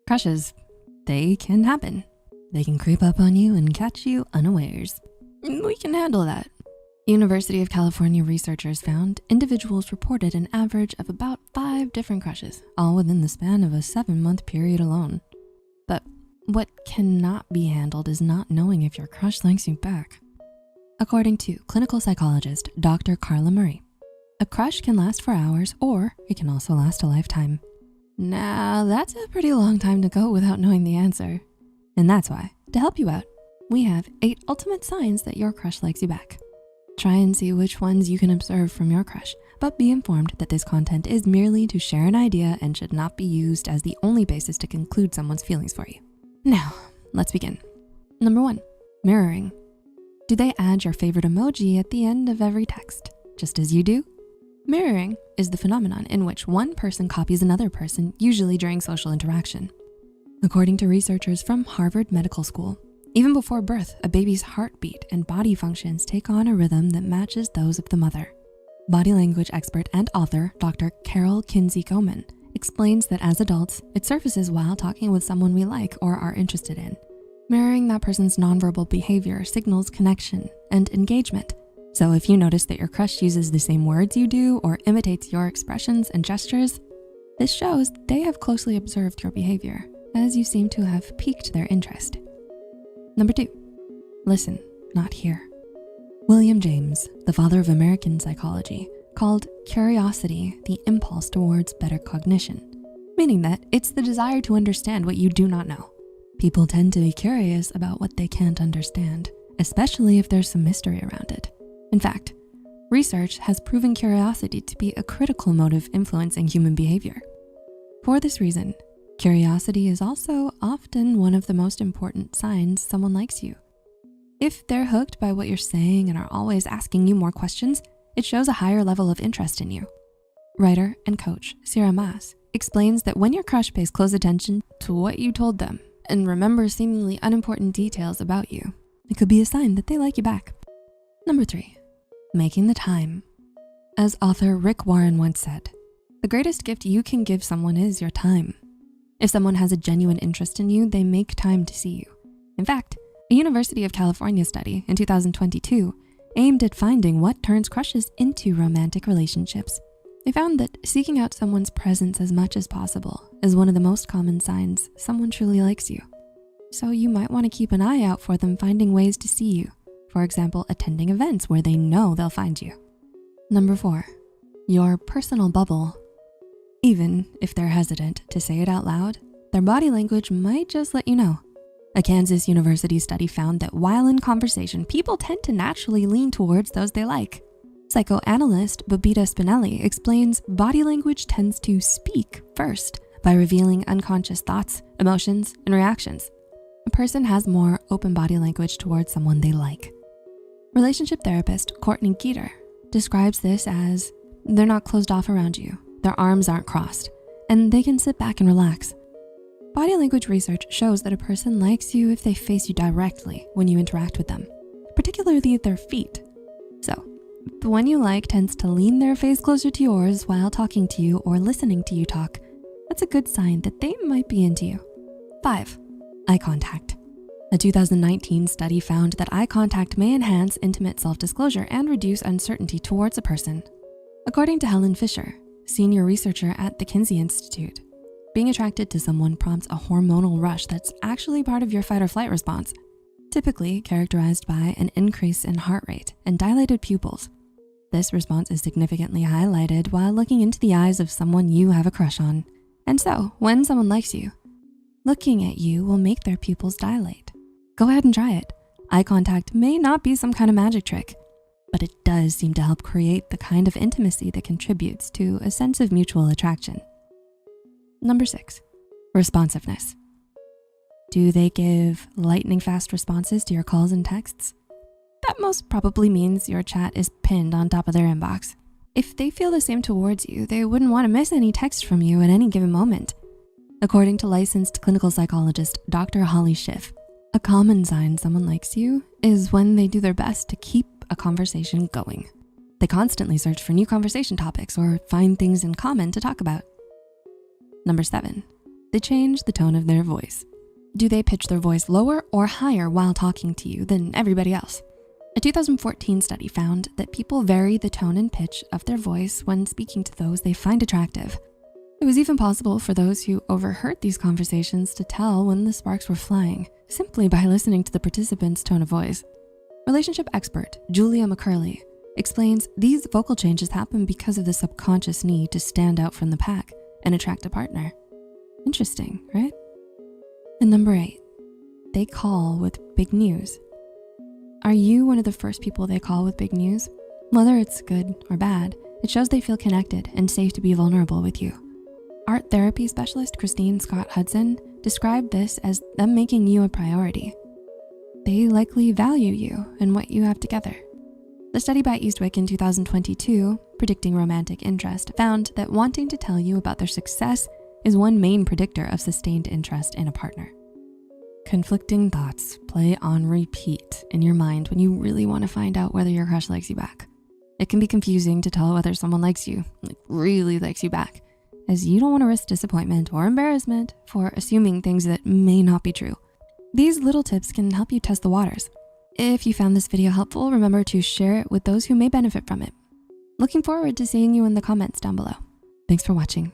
Crushes, they can happen. They can creep up on you and catch you unawares. We can handle that. University of California researchers found individuals reported an average of about 5 different crushes, all within the span of a 7-month period alone. But what cannot be handled is not knowing if your crush likes you back. According to clinical psychologist Dr. Carla Murray, a crush can last for hours or it can also last a lifetime. Now, that's a pretty long time to go without knowing the answer. And that's why, to help you out, we have 8 ultimate signs that your crush likes you back. Try and see which ones you can observe from your crush, but be informed that this content is merely to share an idea and should not be used as the only basis to conclude someone's feelings for you. Now, let's begin. Number 1, mirroring. Do they add your favorite emoji at the end of every text, just as you do? Mirroring is the phenomenon in which one person copies another person, usually during social interaction. According to researchers from Harvard Medical School, even before birth, a baby's heartbeat and body functions take on a rhythm that matches those of the mother. Body language expert and author, Dr. Carol Kinsey-Goman, explains that as adults, it surfaces while talking with someone we like or are interested in. Mirroring that person's nonverbal behavior signals connection and engagement. So if you notice that your crush uses the same words you do or imitates your expressions and gestures, this shows they have closely observed your behavior, as you seem to have piqued their interest. Number 2, listen, not hear. William James, the father of American psychology, called curiosity the impulse towards better cognition, meaning that it's the desire to understand what you do not know. People tend to be curious about what they can't understand, especially if there's some mystery around it. In fact, research has proven curiosity to be a critical motive influencing human behavior. For this reason, curiosity is also often one of the most important signs someone likes you. If they're hooked by what you're saying and are always asking you more questions, it shows a higher level of interest in you. Writer and coach Sarah Maas explains that when your crush pays close attention to what you told them and remembers seemingly unimportant details about you, it could be a sign that they like you back. Number 3, making the time. As author Rick Warren once said, the greatest gift you can give someone is your time. If someone has a genuine interest in you, they make time to see you. In fact, a University of California study in 2022 aimed at finding what turns crushes into romantic relationships. They found that seeking out someone's presence as much as possible is one of the most common signs someone truly likes you. So you might want to keep an eye out for them finding ways to see you. For example, attending events where they know they'll find you. Number 4, your personal bubble. Even if they're hesitant to say it out loud, their body language might just let you know. A Kansas University study found that while in conversation, people tend to naturally lean towards those they like. Psychoanalyst Babita Spinelli explains body language tends to speak first by revealing unconscious thoughts, emotions, and reactions. A person has more open body language towards someone they like. Relationship therapist Courtney Geeter describes this as, they're not closed off around you, their arms aren't crossed, and they can sit back and relax. Body language research shows that a person likes you if they face you directly when you interact with them, particularly their feet. So, the one you like tends to lean their face closer to yours while talking to you or listening to you talk. That's a good sign that they might be into you. 5, eye contact. A 2019 study found that eye contact may enhance intimate self-disclosure and reduce uncertainty towards a person. According to Helen Fisher, senior researcher at the Kinsey Institute, being attracted to someone prompts a hormonal rush that's actually part of your fight or flight response, typically characterized by an increase in heart rate and dilated pupils. This response is significantly highlighted while looking into the eyes of someone you have a crush on. And so, when someone likes you, looking at you will make their pupils dilate. Go ahead and try it. Eye contact may not be some kind of magic trick, but it does seem to help create the kind of intimacy that contributes to a sense of mutual attraction. Number 6, responsiveness. Do they give lightning fast responses to your calls and texts? That most probably means your chat is pinned on top of their inbox. If they feel the same towards you, they wouldn't want to miss any text from you at any given moment. According to licensed clinical psychologist Dr. Holly Schiff, a common sign someone likes you is when they do their best to keep a conversation going. They constantly search for new conversation topics or find things in common to talk about. Number 7, They change the tone of their voice. Do they pitch their voice lower or higher while talking to you than everybody else? A 2014 study found that people vary the tone and pitch of their voice when speaking to those they find attractive. It was even possible for those who overheard these conversations to tell when the sparks were flying, simply by listening to the participants' tone of voice. Relationship expert Julia McCurley explains these vocal changes happen because of the subconscious need to stand out from the pack and attract a partner. Interesting, right? And number 8, they call with big news. Are you one of the first people they call with big news? Whether it's good or bad, it shows they feel connected and safe to be vulnerable with you. Art therapy specialist Christine Scott Hudson described this as them making you a priority. They likely value you and what you have together. The study by Eastwick in 2022, predicting romantic interest, found that wanting to tell you about their success is one main predictor of sustained interest in a partner. Conflicting thoughts play on repeat in your mind when you really want to find out whether your crush likes you back. It can be confusing to tell whether someone likes you, really likes you back, as you don't want to risk disappointment or embarrassment for assuming things that may not be true. These little tips can help you test the waters. If you found this video helpful, remember to share it with those who may benefit from it. Looking forward to seeing you in the comments down below. Thanks for watching.